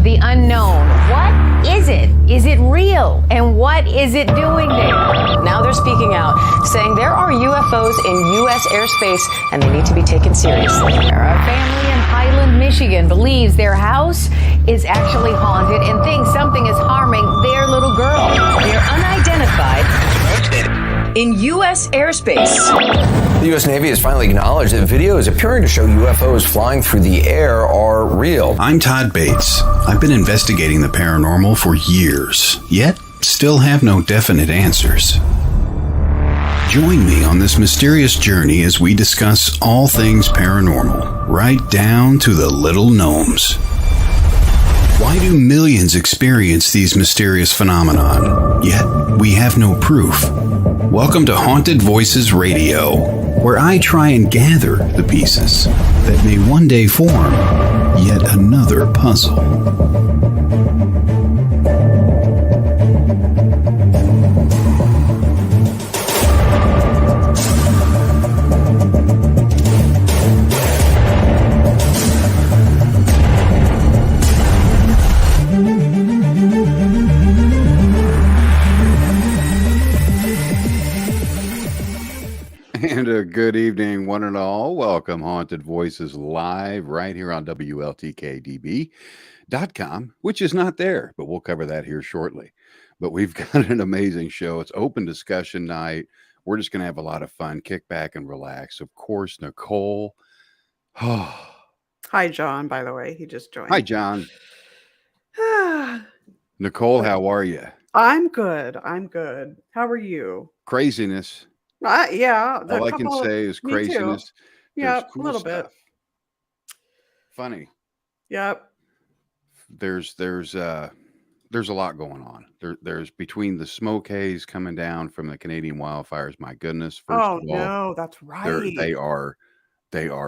of the unknown. What is it? Is it real? And what is it doing there? Now they're speaking out, saying there are UFOs in U.S. airspace and they need to be taken seriously. A family in Highland, Michigan believes their house is actually haunted and thinks something is harming their little girl. They're unidentified in U.S. airspace. The U.S. Navy has finally acknowledged that videos appearing to show UFOs flying through the air are real. I'm Todd Bates. I've been investigating the paranormal for years, yet still have no definite answers. Join me on this mysterious journey as we discuss all things paranormal, right down to the little gnomes. Why do millions experience these mysterious phenomenon, yet we have no proof? Welcome to Haunted Voices Radio, where I try and gather the pieces that may one day form yet another puzzle. And a good evening, one and all. Welcome, Haunted Voices live right here on WLTK-DB.com, which is not there, but we'll cover that here shortly. But we've got an amazing show. It's open discussion night. We're just going to have a lot of fun, kick back and relax. Of course, Nicole. Hi, John, by the way. He just joined. Hi, John. Nicole, how are you? I'm good. I'm good. How are you? Craziness. Yeah. All I can say is craziness. Yeah, cool a little stuff. bit. Funny. Yep. There's a lot going on. There's between the smoke haze coming down from the Canadian wildfires. My goodness! First of all, no, that's right. they are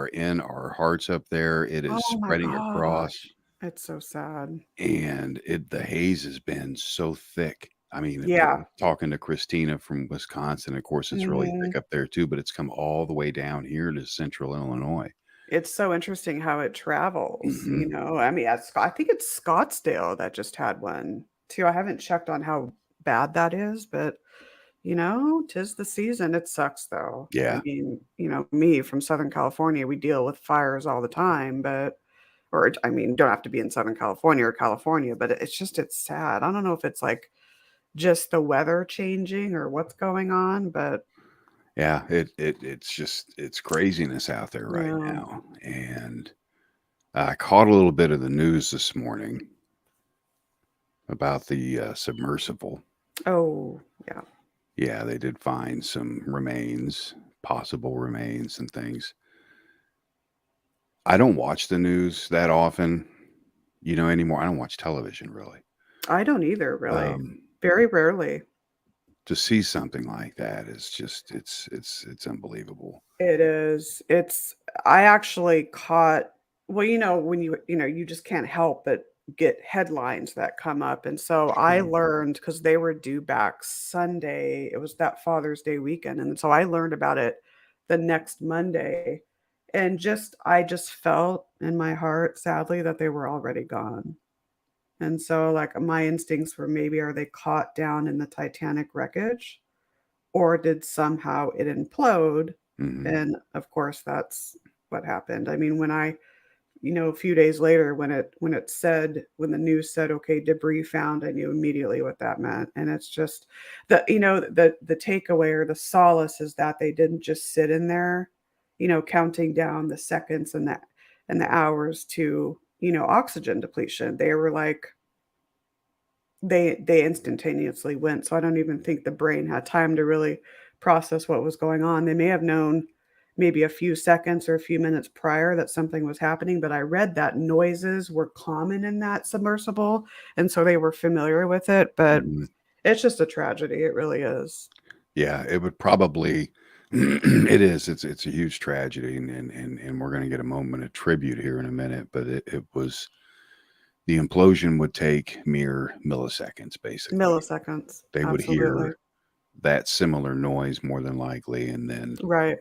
in our hearts up there. It is spreading across. It's so sad. And the haze has been so thick. I mean, yeah. Talking to Christina from Wisconsin, of course, it's really thick up there too, but it's come all the way down here to central Illinois. It's so interesting how it travels, you know. I mean, I think it's Scottsdale that just had one too. I haven't checked on how bad that is, but you know, 'tis the season. It sucks though. Yeah. I mean, you know, me from Southern California, we deal with fires all the time, don't have to be in Southern California or California, but it's sad. I don't know if it's like just the weather changing or what's going on, but yeah, it's craziness out there right now. And I caught a little bit of the news this morning about the submersible. Oh, yeah. Yeah, they did find some possible remains and things. I don't watch the news that often, anymore. I don't watch television really. I don't either, really. Very rarely. To see something like that is just it's unbelievable. It is. I actually caught, well, when you just can't help but get headlines that come up. And so I learned, because they were due back Sunday, it was that Father's Day weekend. And so I learned about it the next Monday. And I just felt in my heart, sadly, that they were already gone. And so like my instincts were, maybe are they caught down in the Titanic wreckage, or did somehow it implode? And of course, that's what happened. I mean, when a few days later, when the news said, okay, debris found, I knew immediately what that meant. And it's just the takeaway or the solace is that they didn't just sit in there, counting down the seconds and the hours to, oxygen depletion. They were like, they instantaneously went. So I don't even think the brain had time to really process what was going on. They may have known maybe a few seconds or a few minutes prior that something was happening, but I read that noises were common in that submersible, and so they were familiar with it. But it's just a tragedy. It really is. Yeah, it would probably it is. It's a huge tragedy, and we're going to get a moment of tribute here in a minute. But it was, the implosion would take mere milliseconds, basically. Milliseconds. They would hear that similar noise more than likely, and then right.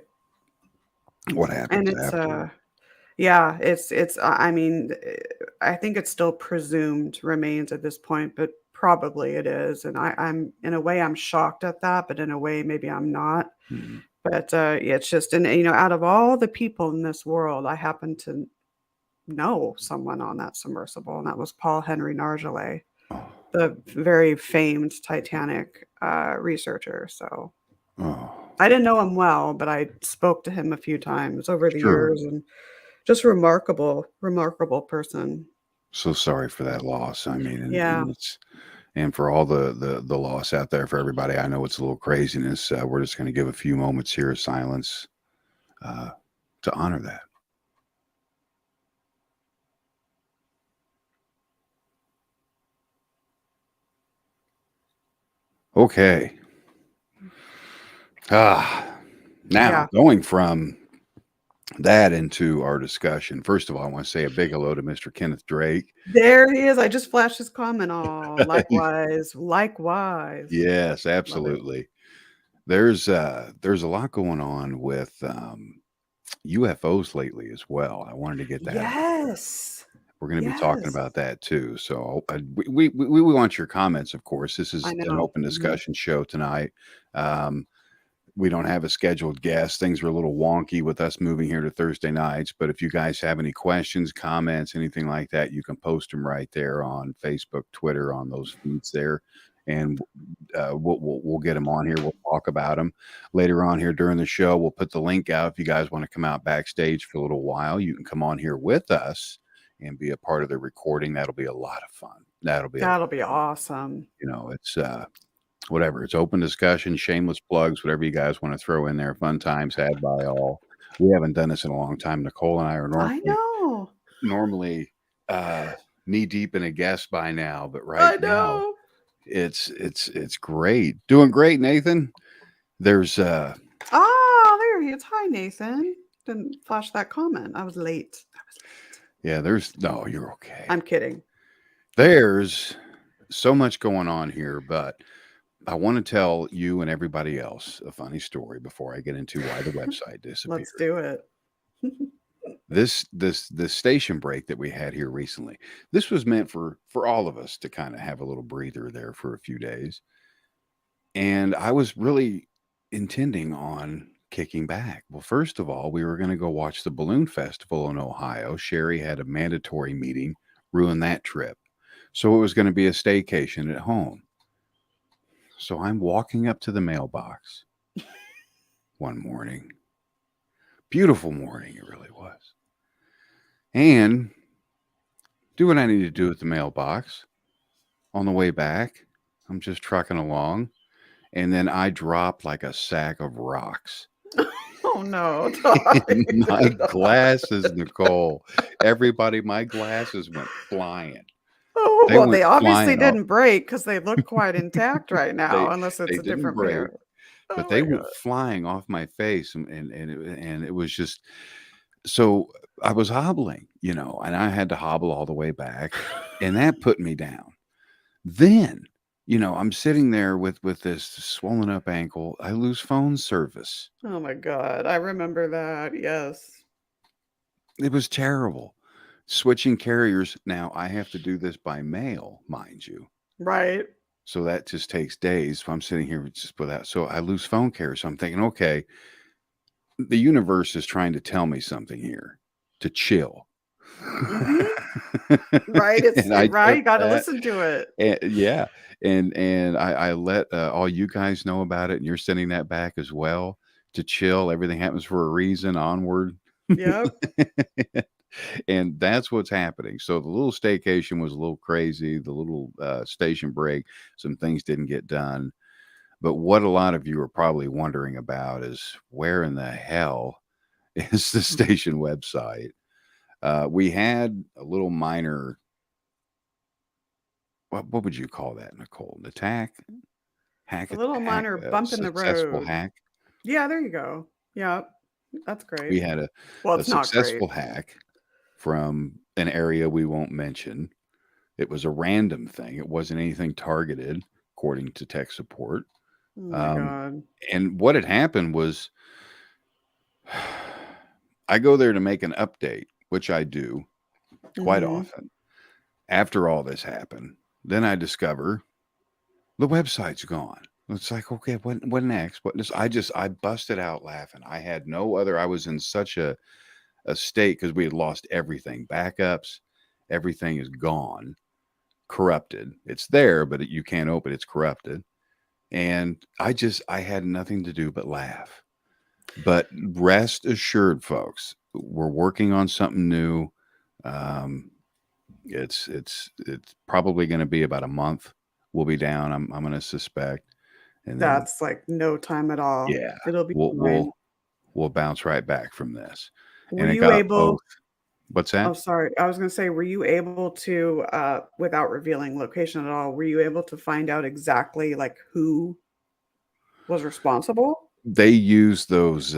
What happens And it's after? Yeah, it's I mean, I think it's still presumed remains at this point, but probably it is, and I'm in a way, I'm shocked at that, but in a way, maybe I'm not. Mhm. But, yeah, it's just and, out of all the people in this world, I happen to know someone on that submersible, and that was Paul Henry Nargeolet, Oh, the very famed Titanic, researcher, so oh, I didn't know him well, but I spoke to him a few times over the sure. years, and just remarkable, remarkable person. So sorry for that loss. I mean, Yeah. and it's and for all the loss out there for everybody. I know it's a little craziness. We're just going to give a few moments here of silence uh, to honor that. Okay. Ah, now Yeah. going from that into our discussion. First of all, I want to say a big hello to Mr. Kenneth Drake. There he is, I just flashed his comment. Oh, likewise, likewise. Yes, Love it. absolutely. There's a lot going on with UFOs lately as well. I wanted to get that out there. Yes. We're going to be talking Yes. about that too. So we want your comments, of course. This I is an know. open Mhm. discussion show tonight. Um, we don't have a scheduled guest. Things are a little wonky with us moving here to Thursday nights. But if you guys have any questions, comments, anything like that, you can post them right there on Facebook, Twitter, on those feeds there. And we'll get them on here. We'll talk about them later on here during the show. We'll put the link out if you guys want to come out backstage for a little while. You can come on here with us and be a part of the recording. That'll be a lot of fun. That'll be a That'll be awesome. it's whatever. It's open discussion, shameless plugs, whatever you guys want to throw in there. Fun times had by all. We haven't done this in a long time. Nicole and I are I normally know. normally knee deep in a guest by now, but right I now know. it's great. Doing great, Nathan. There's Ah, there he is. Hi, Nathan. Didn't flash that comment. I was late. yeah, there's no, you're okay. I'm kidding. There's so much going on here, but I want to tell you and everybody else a funny story before I get into why the website disappeared. Let's do it. This station break that we had here recently, this was meant for all of us to kind of have a little breather there for a few days, and I was really intending on kicking back. Well, first of all, we were going to go watch the balloon festival in Ohio. Sherry had a mandatory meeting, ruined that trip, so it was going to be a staycation at home. So I'm walking up to the mailbox one morning, beautiful morning it really was, and do what I need to do at the mailbox. On the way back, I'm just trucking along, and then I dropped like a sack of rocks. Oh no, Todd. In my glasses, Nicole. Everybody, my glasses went flying. Oh, They well, went they obviously flying off. didn't break because they look quite intact right now, They unless it's they a didn't different break, pair. but Oh they my went god. flying off my face, and it was just so I was hobbling, and I had to hobble all the way back, and that put me down. Then, I'm sitting there with this swollen up ankle. I lose phone service. Oh my god. I remember that. Yes. It was terrible. Switching carriers. Now I have to do this by mail, mind you. Right. So that just takes days. So I'm sitting here just without. So I lose phone carrier. So I'm thinking, okay, the universe is trying to tell me something here to chill. Mhm. Right. It's And I right. took You got to that. listen to it. Yeah. And I let all you guys know about it. And you're sending that back as well to chill. Everything happens for a reason, onward. Yep. And that's what's happening. So the little staycation was a little crazy. The little station break, some things didn't get done. But what a lot of you are probably wondering about is where in the hell is the station website? We had a little minor, what would you call that, Nicole? An attack? A little minor bump in the Successful road. hack. Yeah, there you go. Yep. That's We great. had Well, a it's not great. successful hack from an area we won't mention. It was a random thing. It wasn't anything targeted, according to tech support. Oh my Um, god. and what had happened was I go there to make an update which I do quite often, after all this happened, then I discover the website's gone. It's like, okay, what next? I busted out laughing. I had no other, I was in such a state because we had lost everything, backups, everything is gone, corrupted. It's there, but you can't open it. It's corrupted. And I had nothing to do but laugh. But rest assured, folks, we're working on something new. It's probably going to be about a month. We'll be down. I'm going to suspect. And then, That's like no time at all. yeah, It'll be fine. we'll bounce right back from this. Were And it you got able? both. What's that? Oh, sorry. I was going to say, were you able to, without revealing location at all, were you able to find out exactly like who was responsible? They use those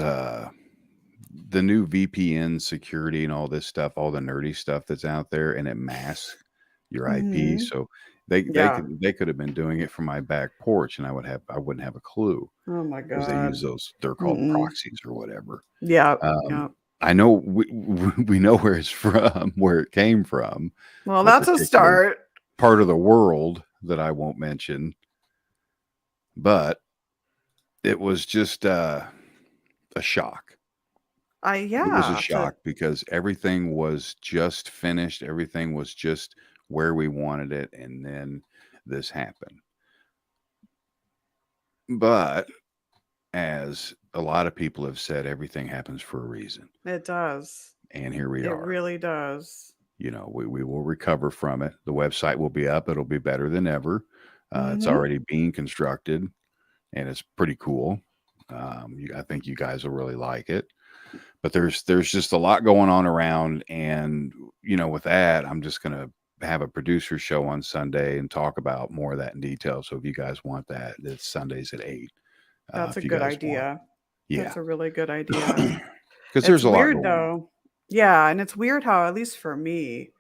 the new VPN security and all this stuff, all the nerdy stuff that's out there, and it masks your IP. So they could have been doing it from my back porch, and I wouldn't have a clue. Oh my Because they God. use those, they're called proxies or whatever. Yeah. I know we know where it's from, where it came from. Well, that's a start. Part of the world that I won't mention, but it was just a shock. It was a shock because everything was just finished. Everything was just where we wanted it. And then this happened. But as a lot of people have said, everything happens for a reason. It does. And here we are. It really does. You know, we will recover from it. The website will be up. It'll be better than ever. It's already being constructed, and it's pretty cool. I think you guys will really like it. But there's just a lot going on around, and you know, with that, I'm just gonna have a producer show on Sunday and talk about more of that in detail. So if you guys want that, it's Sundays at 8. That's a good idea. Yeah, that's a really good idea. Because there's a lot weird going though. Yeah, and it's weird how, at least for me,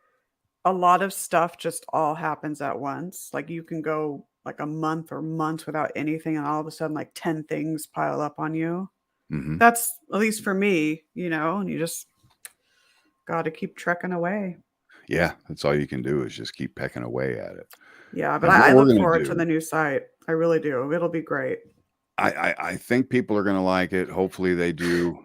a lot of stuff just all happens at once. Like you can go like a month or months without anything, and all of a sudden, like 10 things pile up on you. That's, at least for me, you know, and you just got to keep trekking away. Yeah, that's all you can do is just keep pecking away at it. Yeah, but I look forward to the new site. I really do. It'll be great. I think people are going to like it. Hopefully they do.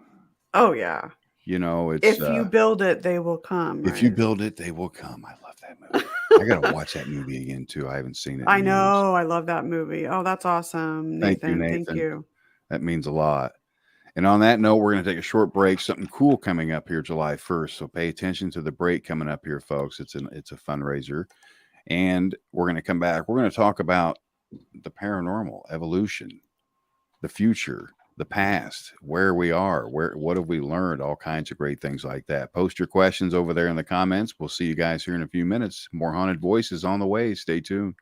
Oh, yeah. You know, it's if you build it, they will come. If you build it, they will come. I love that movie. I got to watch that movie again, too. I haven't seen it. I know. I love that movie. Oh, that's awesome. Nathan. Thank you. That means a lot. And on that note, we're going to take a short break. Something cool coming up here July 1st. So pay attention to the break coming up here, folks. It's a fundraiser. And we're going to come back. We're going to talk about the paranormal, evolution, the future, the past, where we are, what have we learned, all kinds of great things like that. Post your questions over there in the comments. We'll see you guys here in a few minutes. More Haunted Voices on the way. Stay tuned.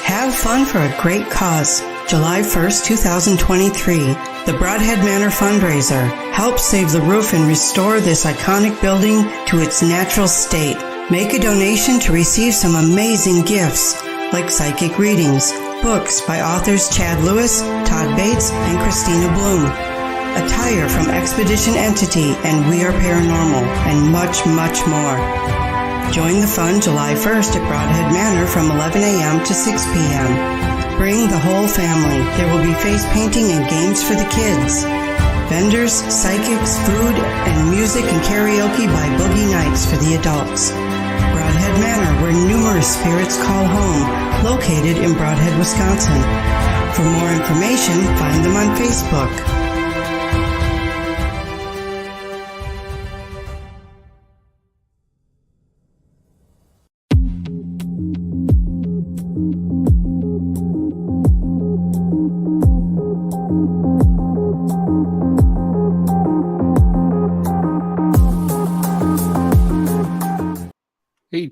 Have fun for a great cause. July 1st, 2023, the Broadhead Manor fundraiser helps save the roof and restore this iconic building to its natural state. Make a donation to receive some amazing gifts like psychic readings, books by authors Chad Lewis, Todd Bates, and Christina Bloom, attire from Expedition Entity and We Are Paranormal, and much, much more. Join the fun July 1st at Broadhead Manor from 11 a.m. to 6 p.m. Bring the whole family. There will be face painting and games for the kids. Vendors, psychics, food, and music and karaoke by Boogie Nights for the adults. Broadhead Manor, where numerous spirits call home, located in Broadhead, Wisconsin. For more information, find them on Facebook.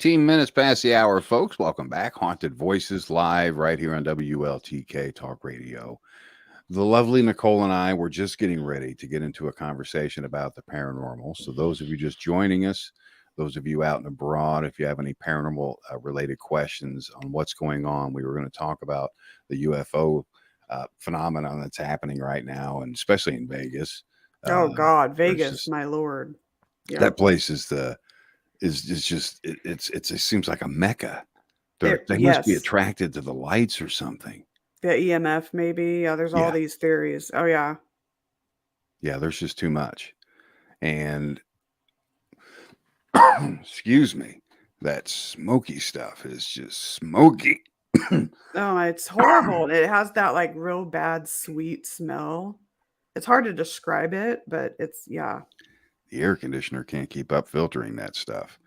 Minutes past the hour, folks. Welcome back. Haunted Voices live right here on WLTK Talk Radio. the lovely Nicole and I were just getting ready to get into a conversation about the paranormal. So those of you just joining us, those of you out and abroad, if you have any paranormal related questions on what's going on, we were going to talk about the UFO phenomenon that's happening right now, and especially in Vegas. Oh God, There's Vegas, just my lord. that Yep. place is just it seems like a mecca. They must be Yes. attracted to the lights or something. The EMF maybe. Yeah, there's all Yeah, these theories. Oh yeah. yeah. There's just too much, and excuse me, that smoky stuff is just smoky. Oh, it's horrible. It has that like real bad sweet smell. It's hard to describe it, but it's yeah. The air conditioner can't keep up filtering that stuff.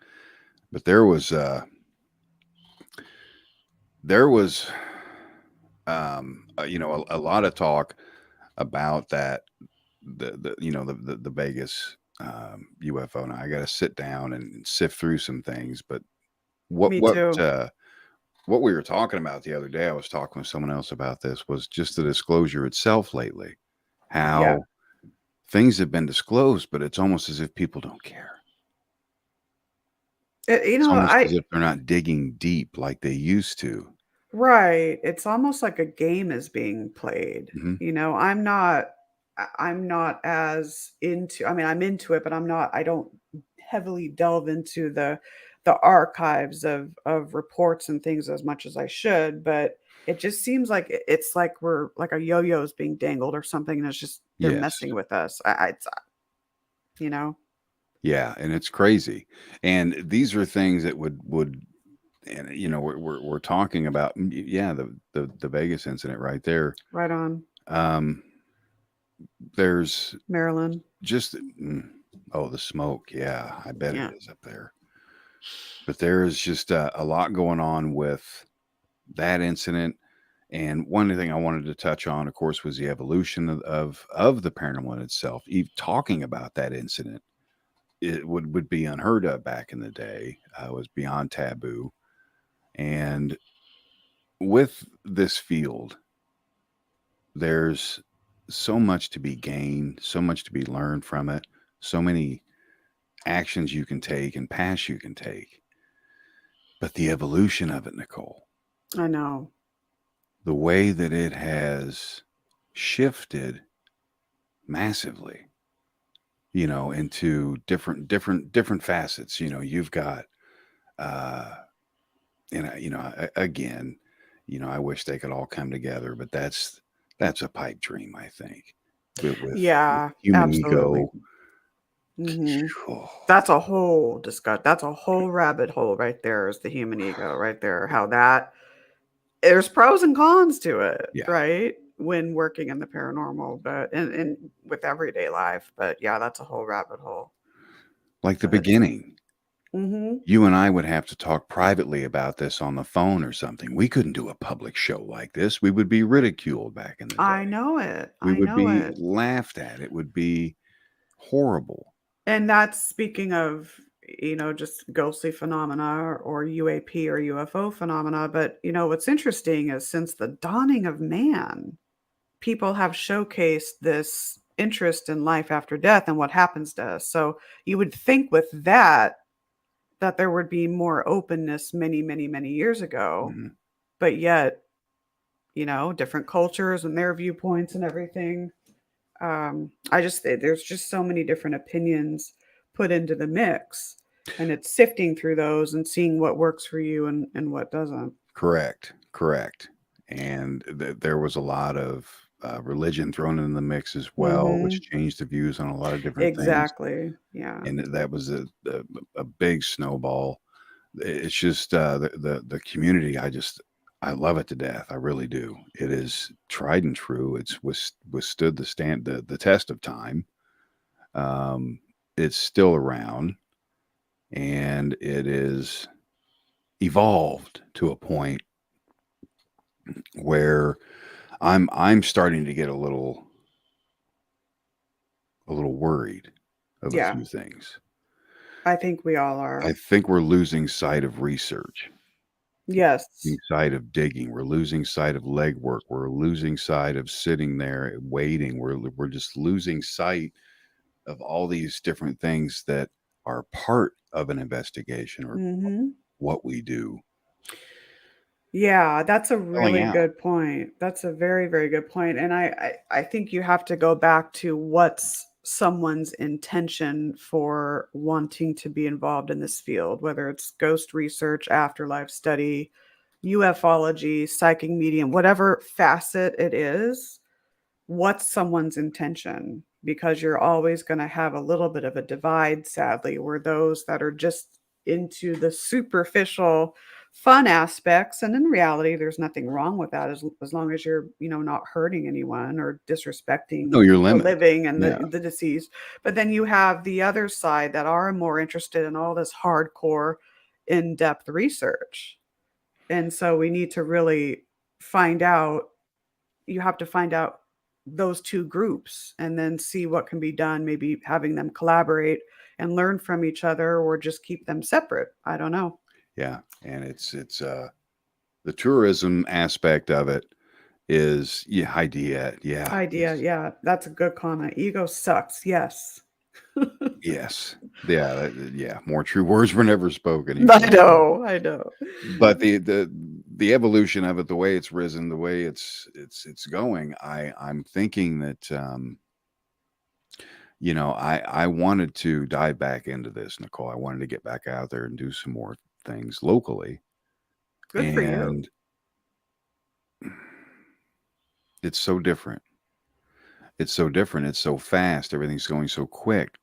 But there was a lot of talk about that the Vegas UFO. Now I got to sit down and sift through some things, but what Me what too. uh what we were talking about the other day, I was talking with someone else about this, was just the disclosure itself lately. Yeah. How things have been disclosed, but it's almost as if people don't care. It's almost as I if they're not digging deep like they used to. right. It's almost like a game is being played. Hmm. I'm not as into, I mean, I'm into it, but I don't heavily delve into the archives of reports and things as much as I should, but it just seems like it's like we're like a yo-yo is being dangled or something, and it's just they're Yes. messing with us. It's you know. Yeah, and it's crazy. And these are things that would and we're talking about yeah, the Vegas incident right there. Right on. Um there's Maryland. just oh, the smoke. Yeah, I bet it Yeah. is up there. But there is just a lot going on with that incident. And one thing I wanted to touch on, of course, was the evolution of the paranormal in itself. Even talking about that incident, it would be unheard of back in the day. Was beyond taboo. And with this field, there's so much to be gained, so much to be learned from it, so many actions you can take and paths you can take. But the evolution of it, Nicole, I know. the way that it has shifted massively, into different facets. You've got, uh, again, I wish they could all come together, but that's a pipe dream, I think, with Yeah, human absolutely. ego. Hmm. Oh, That's a whole that's a whole rabbit hole right there is the human ego right there. How that there's pros and cons to it, yeah, right? When working in the paranormal, but and with everyday life. But yeah, that's a whole rabbit hole. like the But it's beginning. hmm You and I would have to talk privately about this on the phone or something. We couldn't do a public show like this. We would be ridiculed back in the I day. know it. We I would know be it. laughed at. It would be horrible. And that's speaking of, just ghostly phenomena or UAP or UFO phenomena. But, what's interesting is since the dawning of man, people have showcased this interest in life after death and what happens to us. So you would think with that there would be more openness many, many, many years ago. Mhm. But yet, different cultures and their viewpoints and everything. I just there's just so many different opinions put into the mix, and it's sifting through those and seeing what works for you and what doesn't. Correct. And there was a lot of religion thrown in the mix as well, which Mhm. changed the views on a lot of different things. Exactly. Yeah. And that was a big snowball. It's just the community. I love it to death. I really do. It is tried and true. It's withstood the test of time. Um, it's still around, and it is evolved to a point where I'm starting to get a little worried of a Yeah. few things. I think we all I are. think we're losing sight of research. Yes. losing sight of digging. We're losing sight of legwork. We're losing sight of sitting there waiting. We're just losing sight of all these different things that are part of an investigation or Mhm. what we do. Yeah, that's a Filling really out. good point. That's a very, very good point, and I think you have to go back to what's someone's intention for wanting to be involved in this field, whether it's ghost research, afterlife study, ufology, psychic medium, whatever facet it is. What's someone's intention? Because you're always gonna have a little bit of a divide, sadly, where those that are just into the superficial fun aspects, and in reality, there's nothing wrong with that as long as you're, not hurting anyone or No, disrespecting your the limit. living and Yeah. the deceased. But then you have the other side that are more interested in all this hardcore, in-depth research. And so we need to really find out you have to find out those 2 groups and then see what can be done, maybe having them collaborate and learn from each other or just keep them separate. I don't know. Yeah. And it's the tourism aspect of it is idea. Yeah. Idea, yeah, that's a good comment. Ego sucks, yes. Yes. Yeah. Yeah. More true words were never spoken. I Even. know, I know. But the evolution of it, the way it's risen, the way it's going, I'm thinking that I wanted to dive back into this, Nicole. I wanted to get back out there and do some more things locally, Good for you. and it's so different. It's so different. It's so fast. Everything's going so quick.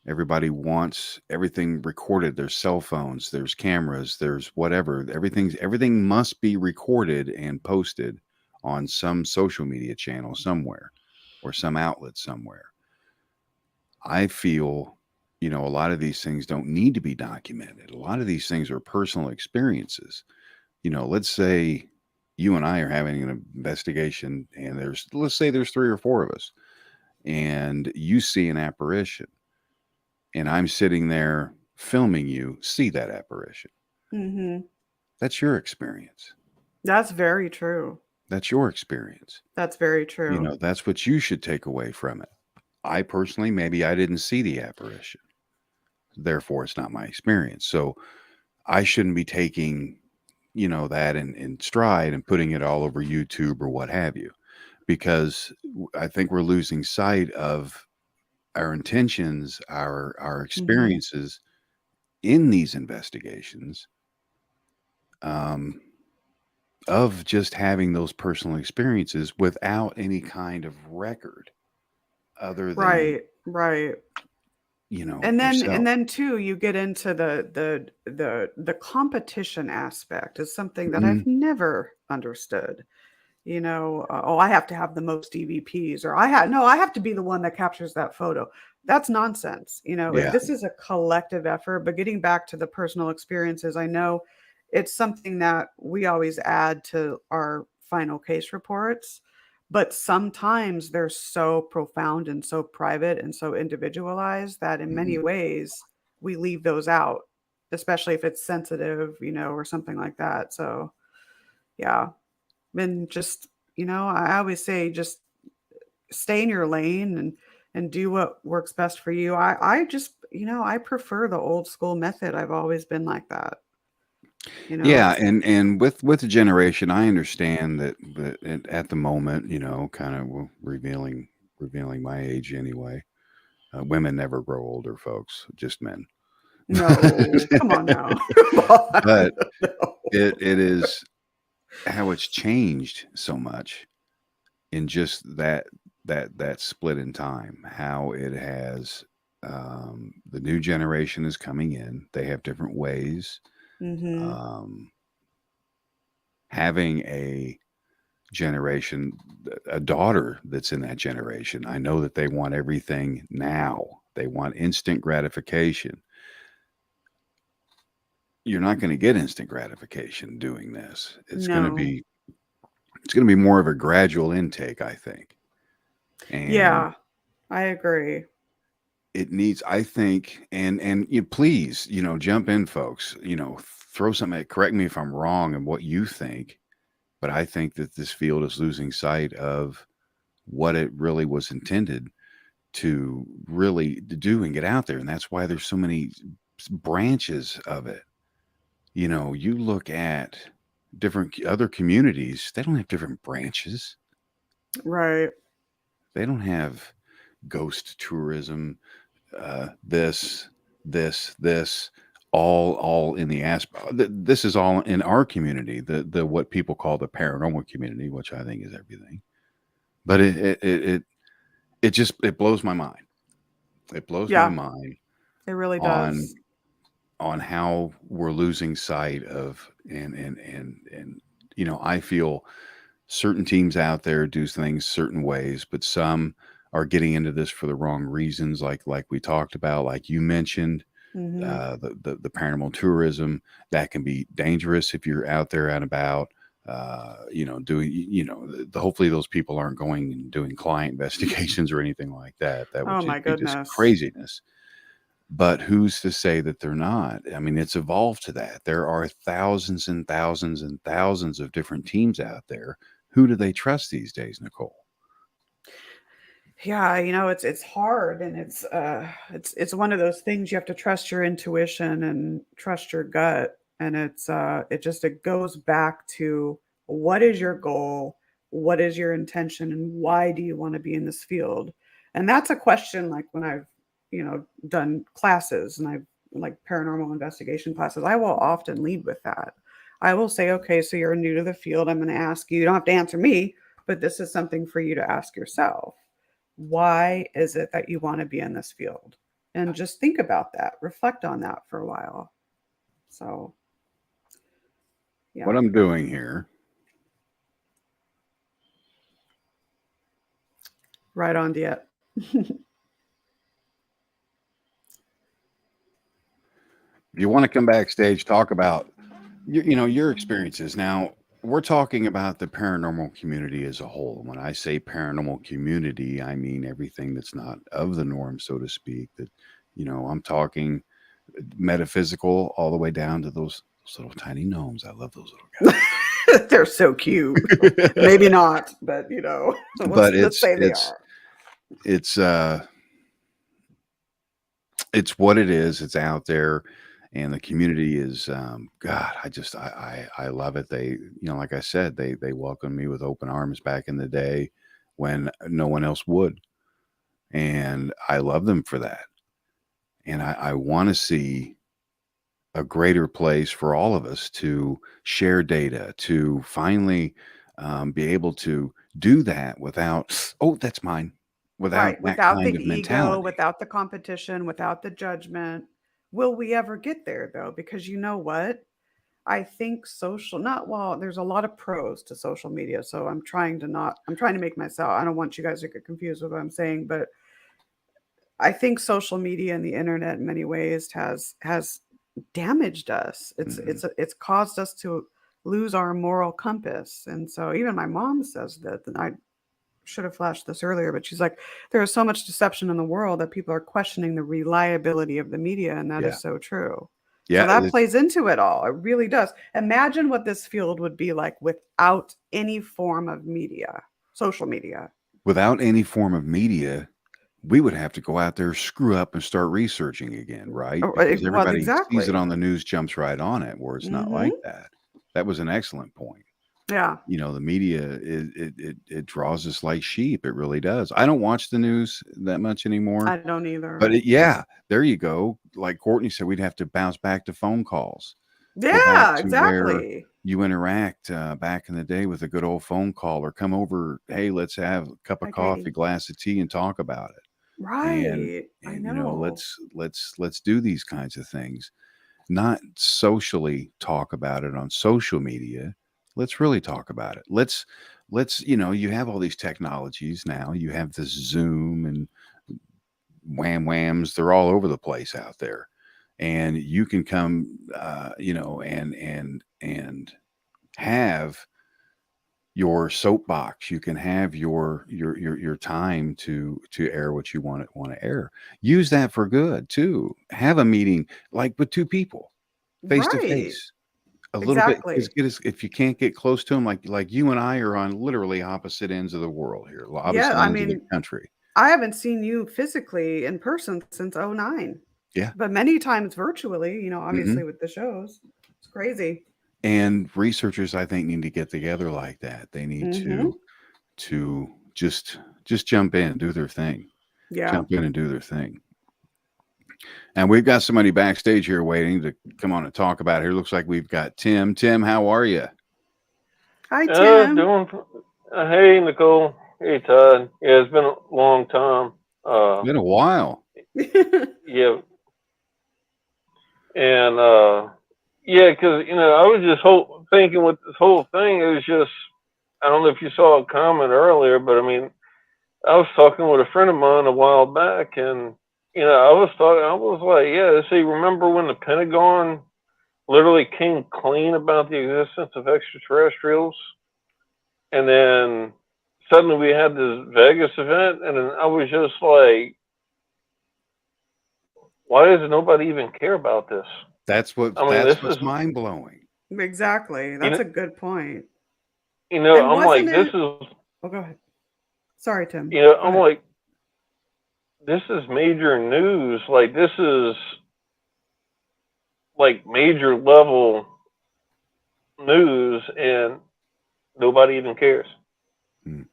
Everybody wants everything recorded. There's cell phones, there's cameras, there's whatever. Everything must be recorded and posted on some social media channel somewhere or some outlet somewhere. I feel, a lot of these things don't need to be documented. A lot of these things are personal experiences. Let's say you and I are having an investigation and let's say there's 3 or 4 of us and you see an apparition and I'm sitting there filming you see that apparition. Mhm. That's your experience. That's very true. That's your experience. That's very true. That's what you should take away from it. I personally, maybe I didn't see the apparition. Therefore, it's not my experience. So I shouldn't be taking, that in stride and putting it all over YouTube or what have you, because I think we're losing sight of our intentions, our Mhm. experiences in these investigations, um, of just having those personal experiences without any kind of record other than, Right, right. And then yourself. and then too, you get into the competition aspect is something that I've Mhm. never understood. "Oh, I have to have the most EVPs," or I have to be the one that captures that photo." That's nonsense. Yeah. This is a collective effort, but getting back to the personal experiences, I know it's something that we always add to our final case reports, but sometimes they're so profound and so private and so individualized that in many Mhm. ways we leave those out, especially if it's sensitive, or something like that. So, yeah. And just, I always say just stay in your lane and do what works best for you. I just, I prefer the old school method. I've always been like that. Yeah, It's and with the generation, I understand that at the moment, kind of revealing my age anyway. Women never grow older, folks, just men. no, come on now. Come on. But No. it is how it's changed so much in just that split in time. How it has, the new generation is coming in. They have different ways. Mhm. Um, Having generation, a daughter that's in that generation, I know that they want everything now. They want instant gratification. You're not going to get instant gratification doing this. No. It's going to be more of a gradual intake, I think. And Yeah, I agree. it needs, I think, and you please, jump in, folks, throw something at, correct me if I'm wrong in what you think, but I think that this field is losing sight of what it really was intended to really do and get out there. And that's why there's so many branches of it. You look at different other communities, they don't have different branches. Right. They don't have ghost tourism, this, this, all in the aspect. This is all in our community, the what people call the paranormal community, which I think is everything. But it blows my mind. It blows my Yeah, mind it really on does. how we're losing sight of, and I feel certain teams out there do things certain ways, but some are getting into this for the wrong reasons, like we talked about, like you mentioned, Hmm. the paranormal tourism that can be dangerous if you're out there and about. Doing, hopefully those people aren't going and doing client investigations or anything like that. That would Oh my just be just goodness. craziness. But who's to say that they're not? I mean, it's evolved to that. There are thousands and thousands and thousands of different teams out there. Who do they trust these days, Nicole? Yeah, it's hard, and it's one of those things you have to trust your intuition and trust your gut, and it goes back to what is your goal, what is your intention, and why do you want to be in this field? And that's a question like when I've, done classes and I've like paranormal investigation classes, I will often lead with that. I will say, okay, so you're new to the field. I'm going to ask you, you don't have to answer me, but this is something for you to ask yourself. Why is it that you want to be in this field? And just think about that, reflect on that for a while. So, What yeah, I'm doing here, right on to it. if you want to come backstage, talk about your experiences. Now, we're talking about the paranormal community as a whole. When I say paranormal community, I mean everything that's not of the norm, so to speak. That, I'm talking metaphysical all the way down to those little tiny gnomes. I love those little They're so cute. guys. Maybe not, but But let's say they are. it's it's what it is. It's out there, and the community is, God. I love it. They, like I said, they welcomed me with open arms back in the day when no one else would, and I love them for that. And I want to see a greater place for all of us to share data, to finally be able to do that without, oh, that's mine, without Right. that Without kind the of ego, mentality. without the competition, without the judgment. Will we ever get there though? Because you know what? I think social, not well, there's a lot of pros to social media. So I'm trying to make myself, I don't want you guys to get confused with what I'm saying, but I think social media and the internet in many ways has damaged us. Mhm. It's caused us to lose our moral compass. And so even my mom says that, and I should have flashed this earlier, but she's like, there is so much deception in the world that people are questioning the reliability of the media, and that Yeah. is so true. So Yeah. that plays into it all. It really does. Imagine what this field would be like without any form of media, social media. Without any form of media, we would have to go out there, screw up, and start researching again, right? Because Well, everybody sees it exactly. on the news, jumps right on it, where it's not like Hmm. that. That was an excellent point. Yeah, The media, it draws us like sheep. It really does. I don't watch the news that much anymore, I don't but either. yeah, there you go. Like Courtney said, we'd have to bounce back to phone calls, go back Yeah, to where exactly. you interact back in the day with a good old phone call, or come over. Hey, let's have a cup of Hi, coffee, Katie. glass of tea, and talk about it. And Right. I know. let's do these kinds of things, not socially talk about it on social media. Let's really talk about it. Let's you have all these technologies now. You have this Zoom and wham whams. They're all over the place out there, and you can come, and have your soapbox. You can have your time to air what you want to air. Use that for good too. Have a meeting like with two people, face to Right. face. A little bit, Exactly. if you can't get close to them, like you and I are on literally opposite ends of the world here, Yeah, opposite I ends of the mean, country. I haven't seen you physically in person since '09, Yeah. but many times virtually, Hmm. obviously with the shows. It's crazy. And researchers, I think, need to get together like that. They need Mhm. to just jump in, do their thing, Yeah. jump in and do their thing. And we've got somebody backstage here waiting to come on and talk about it. Here looks like we've got Tim. Tim, how are you? Hi, Tim. Doing. Hey, Nicole. Hey, Todd. Yeah, it's been a long time. Been a while. Yeah, and yeah, because I was just thinking with this whole thing. It was just, I don't know if you saw a comment earlier, but I mean, I was talking with a friend of mine a while back, and I was like, yeah. See, remember when the Pentagon literally came clean about the existence of extraterrestrials? And then suddenly we had this Vegas event, and then I was just like, why does nobody even care about this? I mean, this That's is, what's mind blowing. Exactly. you That's know, a good point. you know, And I'm wasn't like, it? Oh, go ahead. Sorry, Tim. Go I'm ahead. like, this is major news. Like, this is like major level news, and nobody even cares. Hmm.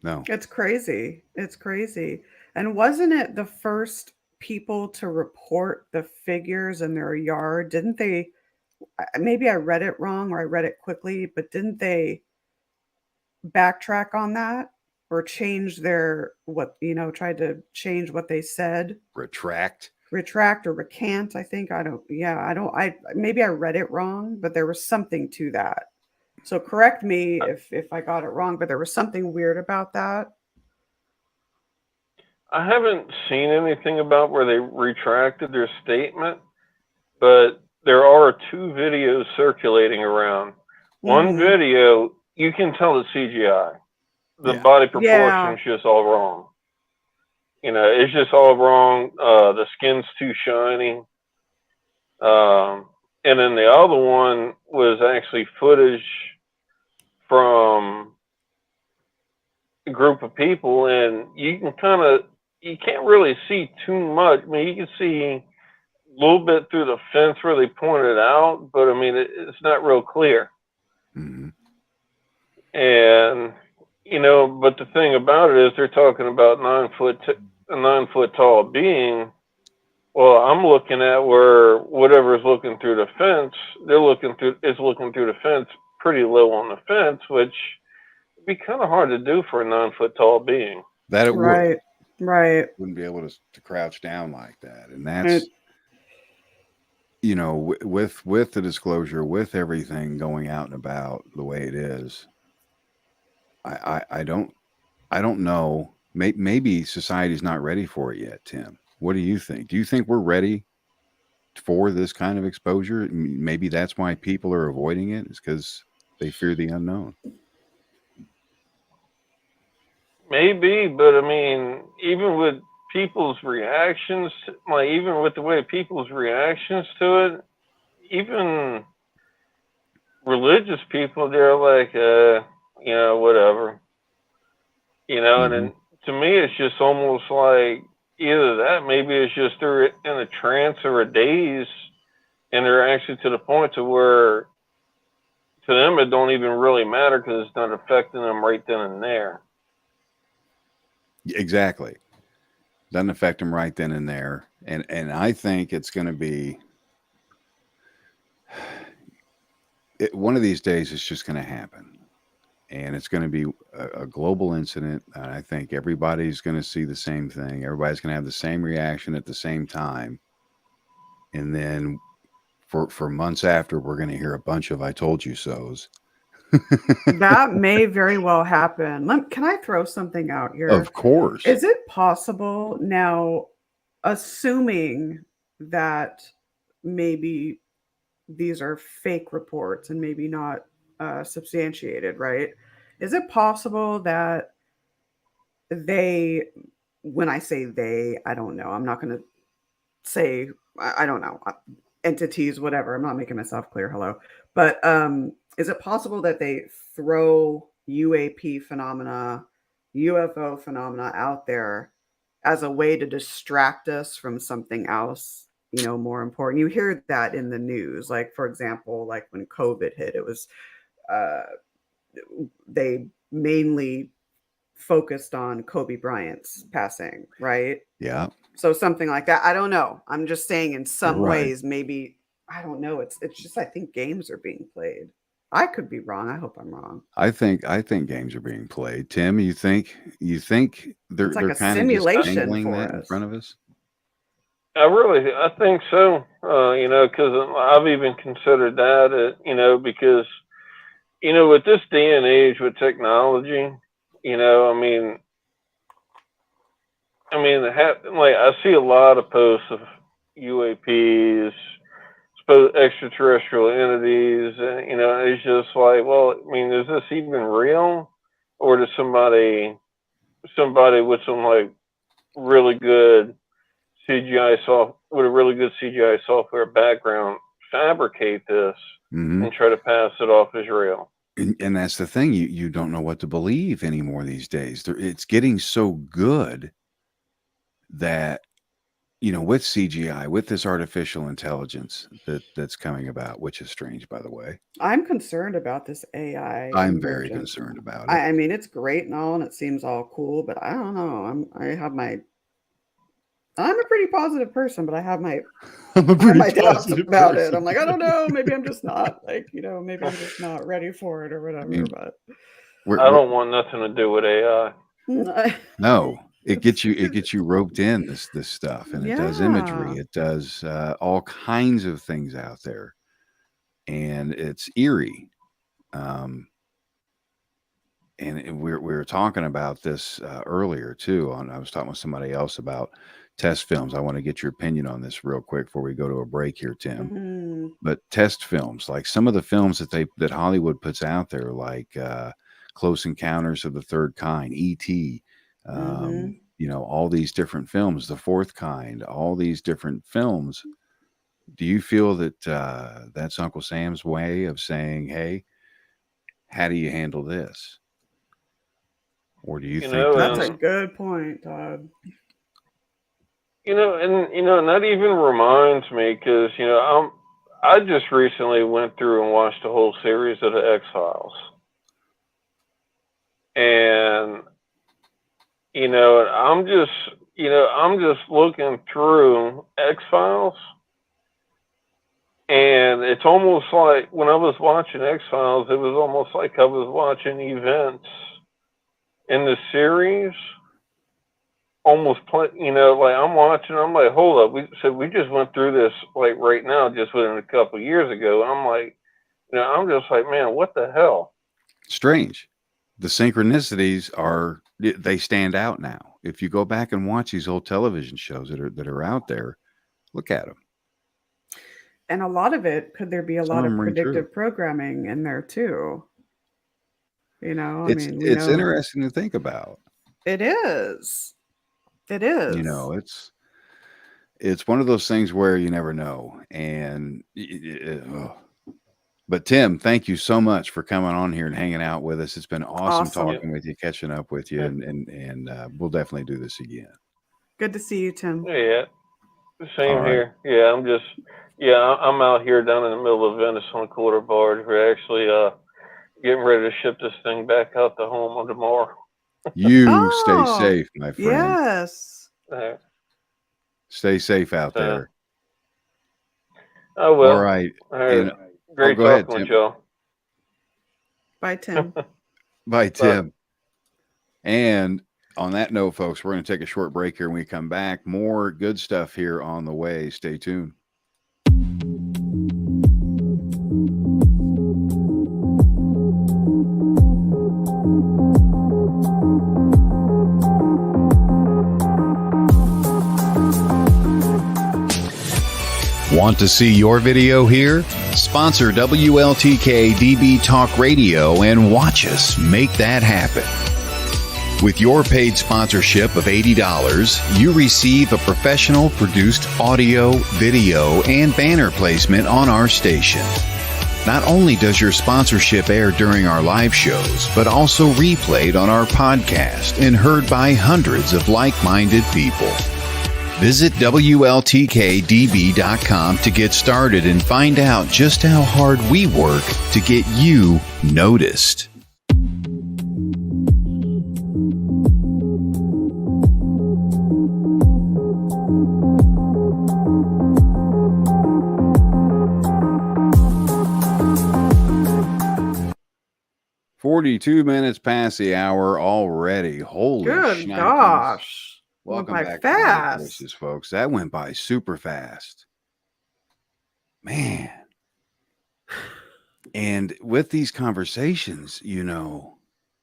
No. It's crazy. It's crazy. And wasn't it the first people to report the figures in their yard? Didn't they? Maybe I read it wrong or I read it quickly, but didn't they backtrack on that or change tried to change what they said? Retract. Retract or recant, I think. I maybe I read it wrong, but there was something to that. So correct me if I got it wrong, but there was something weird about that. I haven't seen anything about where they retracted their statement, but there are two videos circulating around. One Mhm. video, you can tell it's CGI. The Yeah. body Yeah. proportion's just all wrong. It's just all wrong. The skin's too shiny. And then the other one was actually footage from a group of people, and you can't really see too much. I mean, you can see a little bit through the fence where they pointed out, but I mean, it's not real clear. Hmm. And but the thing about it is they're talking about a 9 foot tall being. Well, I'm looking at where whatever's looking through the fence, it's looking through the fence pretty low on the fence, which would be kind of hard to do for a 9 foot tall being. That it would. Right. Right. Wouldn't be able to crouch down like that. And And that's, with the disclosure, with everything going out and about the way it is, I don't know. Maybe society's not ready for it yet, Tim. What do you think? Do you think we're ready for this kind of exposure? Maybe that's why people are avoiding it, is because they fear the unknown. Maybe, but I mean, even with people's reactions, like even with the way people's reactions to it, even religious people, they're like, whatever, and Hmm. then to me, it's just almost like either that, maybe it's just they're in a trance or a daze, and they're actually to the point to where to them it don't even really matter because it's not affecting them right then and there. Exactly. Doesn't affect them right then and there. And I think it's going to be one of these days. It's just going to happen, and it's going to be a global incident. And I think everybody's going to see the same thing. Everybody's going to have the same reaction at the same time, and then for months after, we're going to hear a bunch of "I told you so's." that may very well happen. Can I throw something out Of here? course. Is it possible now, assuming that maybe these are fake reports and maybe not substantiated, right? Is it possible that when I say they, I don't know. I'm not going to say, I don't know, entities, whatever. I'm not making myself clear. Hello. But is it possible that they throw UAP phenomena, UFO phenomena out there as a way to distract us from something else, more important? You hear that in the news. Like, for example, like when COVID hit, it was, they mainly focused on Kobe Bryant's passing, right? Yeah. So something like that. I don't know. I'm just saying in some Right. ways, maybe, I don't know. It's just, I think games are being played. I could be wrong. I hope I'm wrong. I think games are being played. Tim, you think they're It's like they're a kind of just simulation dangling for that in us. front of us? I think so. Because I've even considered that. Because with this day and age with technology, like I see a lot of posts of UAPs, supposed extraterrestrial entities, and it's just like, well, is this even real, or does somebody with some like really good with a really good CGI software background fabricate this and try to pass it off as real? And that's the thing. You don't know what to believe anymore these days. It's getting so good that, with CGI, with this artificial intelligence that's coming about, which is strange, by the way. I'm concerned about this AI. I'm very emergence. concerned about it. I mean, it's great and all, and it seems all cool, but I don't know. I'm a pretty positive person, but I have my doubts about it. I'm like, I don't know. Maybe I'm just not maybe I'm just not ready for it or whatever. But I don't want nothing to do with AI. No, it gets you roped in this stuff, and it does imagery. It does all kinds of things out there, and it's eerie. And we were talking about this earlier too. I was talking with somebody else about test films. I want to get your opinion on this real quick before we go to a break here, Tim. Mm-hmm. But test films, like some of the films that Hollywood puts out there, like Close Encounters of the Third Kind, E.T., all these different films, The Fourth Kind, all these different films. Do you feel that that's Uncle Sam's way of saying, hey, how do you handle this? Or do you think that's a good point, Todd? And that even reminds me, because I just recently went through and watched a whole series of the X-Files, and I'm just looking through X-Files, and it's almost like when I was watching X-Files, it was almost like I was watching events in the series. Almost like I'm watching, I'm like, hold up, we just went through this like right now, just within a couple of years ago, and I'm like, I'm just like, man, what the hell? Strange. The synchronicities they stand out now. If you go back and watch these old television shows that are out there, look at them. And a lot of it, could there be a lot of predictive programming in there too? It's interesting to think about. It is. It is. It's one of those things where you never know. And but Tim, thank you so much for coming on here and hanging out with us. It's been awesome talking with you, catching up with you, and we'll definitely do this again. Good to see you, Tim. Yeah, same here. Yeah, I'm out here down in the middle of Venice on a quarter barge. We're actually getting ready to ship this thing back out to home tomorrow. You stay safe, my friend. Yes. Stay safe out there. I will. All right. And, great talking with y'all. Bye, Tim. Bye, Tim. And on that note, folks, we're going to take a short break here. When we come back, more good stuff here on the way. Stay tuned. Want to see your video here? Sponsor WLTK-DB Talk Radio and watch us make that happen. With your paid sponsorship of $80, you receive a professional produced audio, video, and banner placement on our station. Not only does your sponsorship air during our live shows, but also replayed on our podcast and heard by hundreds of like-minded people. Visit WLTK-DB.com to get started and find out just how hard we work to get you noticed. "42 minutes past the hour already. Holy Good shnikes. gosh. Welcome Went by back to Night fast. Voices, folks. That went by super fast. Man. And with these conversations, you know,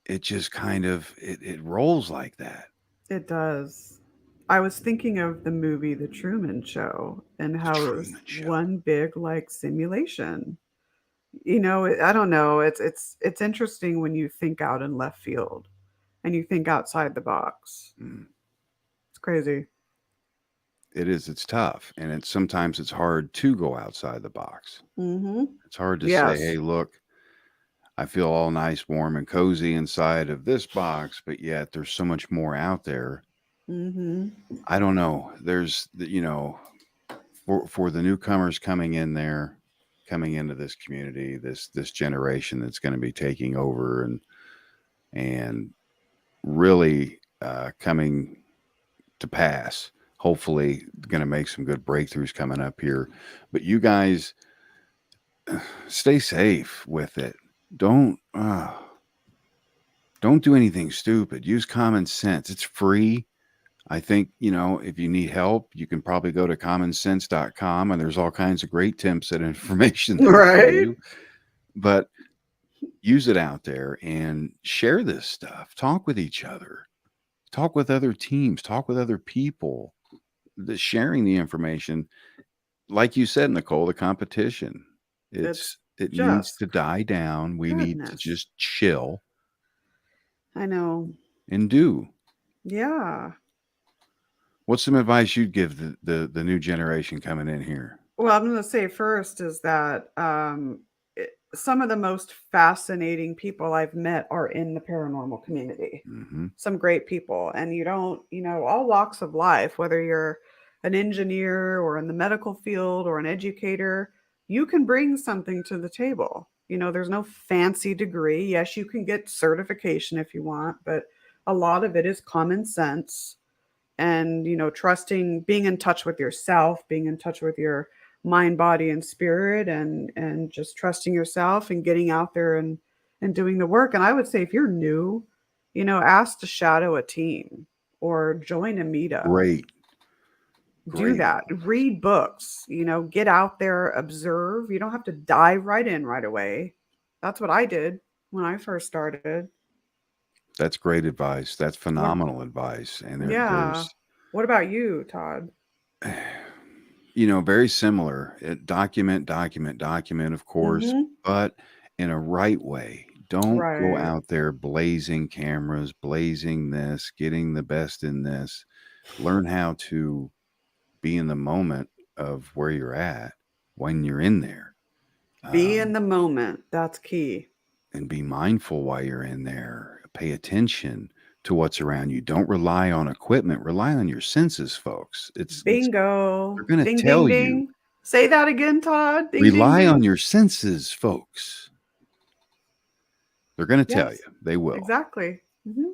it just kind of it rolls like that. It does. I was thinking of the movie The Truman Show and how it was Truman Show. one big like simulation. You know, I don't know. It's interesting when you think out in left field and you think outside the box. Mm. It's crazy. It is. It's tough. And sometimes it's hard to go outside the box. Mm-hmm. It's hard to Yes. say, hey, look, I feel all nice, warm, and cozy inside of this box, but yet there's so much more out there. Mm-hmm. I don't know. There's, you know, for the newcomers coming into this community, this generation that's going to be taking over and really coming to pass. Hopefully, going to make some good breakthroughs coming up here. But you guys, stay safe with it. Don't do anything stupid. Use common sense. It's free. I think, you know, if you need help, you can probably go to commonsense.com and there's all kinds of great tips and information there for Right. you. But use it out there and share this stuff. Talk with each other. Talk with other teams. Talk with other people. Sharing the information, like you said, Nicole, the competition. It needs just to die down. We need to goodness. just chill I know. and do. Yeah. What's some advice you'd give the new generation coming in here? Well, I'm going to say first is that some of the most fascinating people I've met are in the paranormal community. Mm-hmm. Some great people. And you don't, you know, all walks of life, whether you're an engineer or in the medical field or an educator, you can bring something to the table. You know, there's no fancy degree. Yes, you can get certification if you want, but a lot of it is common sense and, you know, trusting, being in touch with yourself, being in touch with your mind, body, and spirit, and just trusting yourself and getting out there and doing the work. And I would say if you're new, you know, ask to shadow a team or join a meetup. Great. Do that. Read books, you know, get out there, observe. You don't have to dive right in right away. That's what I did when I first started. That's great advice. That's phenomenal advice. And there's, what about you, Todd? you know, very similar. Document, of course, but in a right way. Don't go out there blazing cameras, blazing this, getting the best in this. Learn how to be in the moment of where you're at when you're in there. Be in the moment. That's key. And be mindful while you're in there. Pay attention to what's around you. Don't rely on equipment. Rely on your senses, folks. Bingo. They're going to Ding, tell ding, you. ding. Say that again, Todd. Ding, Rely ding, on ding. your senses, folks. They're going to tell Yes, you. They will. Exactly. Mm-hmm.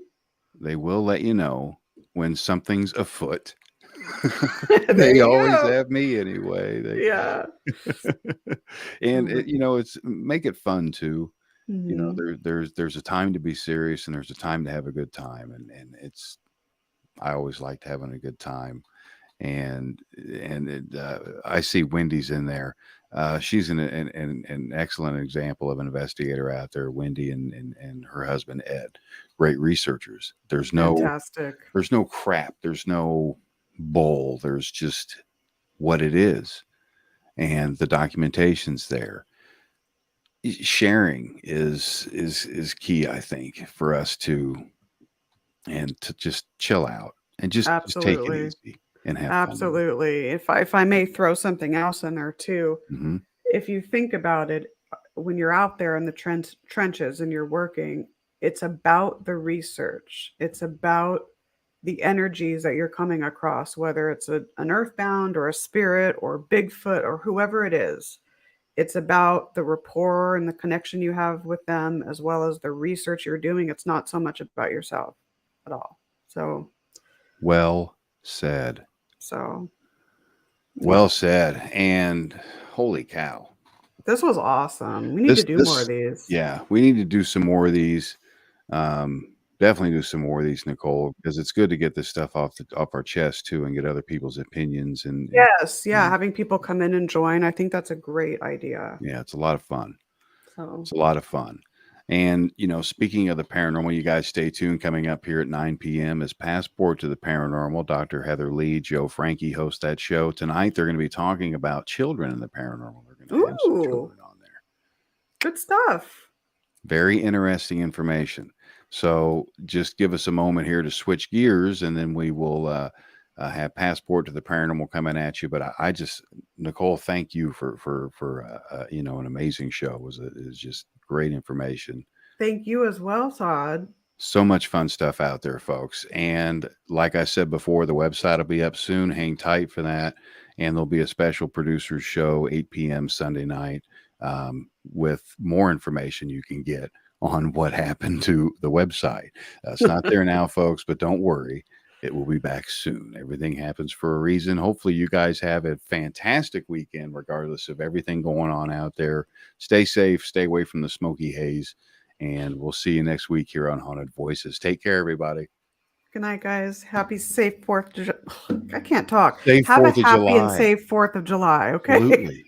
They will let you know when something's afoot. There They you always go. have me anyway. Yeah. And you know, it's make it fun too. You know, Mhm. there's a time to be serious and there's a time to have a good time, and I always liked having a good time. And I see Wendy's in there. She's an excellent example of an investigator out there. Wendy and her husband Ed, great researchers. There's no Fantastic. crap. There's no bull. There's just what it is. and the documentation's there. Sharing is key, I think, for us to just chill out and just take it Absolutely. easy and have fun. Absolutely. If I may throw something else in there too, Mm-hmm. if you think about it, when you're out there in the trenches and you're working, it's about the research. It's about the energies that you're coming across, whether it's an earthbound or a spirit or Bigfoot or whoever it is. It's about the rapport and the connection you have with them, as well as the research you're doing. It's not so much about yourself at all. So, Well said. so Well said. And holy cow. this was awesome. We need to do more of these. Yeah, we need to do some more of these. Definitely do some more of these, Nicole, because it's good to get this stuff off our chest too, and get other people's opinions. And Yes, yeah, having people come in and join, I think that's a great idea. yeah, it's a lot of fun. So It's a lot of fun. And, speaking of the paranormal, you guys stay tuned. Coming up here at 9 p.m. is Passport to the Paranormal. Dr. Heather Lee, Joe Frankie host that show. Tonight, they're going to be talking about children in the paranormal. They're going to have some children on there. Good stuff. Very interesting information. So just give us a moment here to switch gears, and then we will have Passport to the Paranormal coming at you. But I just, Nicole, thank you for an amazing show. It was just great information. Thank you as well, Todd. So much fun stuff out there, folks. And like I said before, the website will be up soon. Hang tight for that. And there'll be a special producers show 8 p.m. Sunday night with more information you can get on what happened to the website. It's not there now, folks, but don't worry. It will be back soon. Everything happens for a reason. Hopefully you guys have a fantastic weekend, regardless of everything going on out there. Stay safe, stay away from the smoky haze, and we'll see you next week here on Haunted Voices. Take care, everybody. Good night, guys. Happy safe 4th of July. I can't talk. Safe Have 4th a of happy July. and safe 4th of July, okay? Absolutely.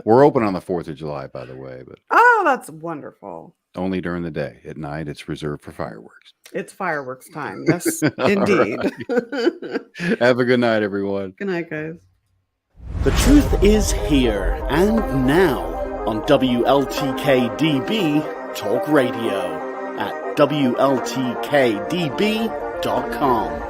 We're open on the 4th of July, by the way, but Oh, that's wonderful. only during the day. At night, it's reserved for fireworks. It's fireworks time. Yes, indeed. Have a good night, everyone. Good night, guys. The truth is here and now on WLTK-DB Talk Radio at WLTK-DB.com.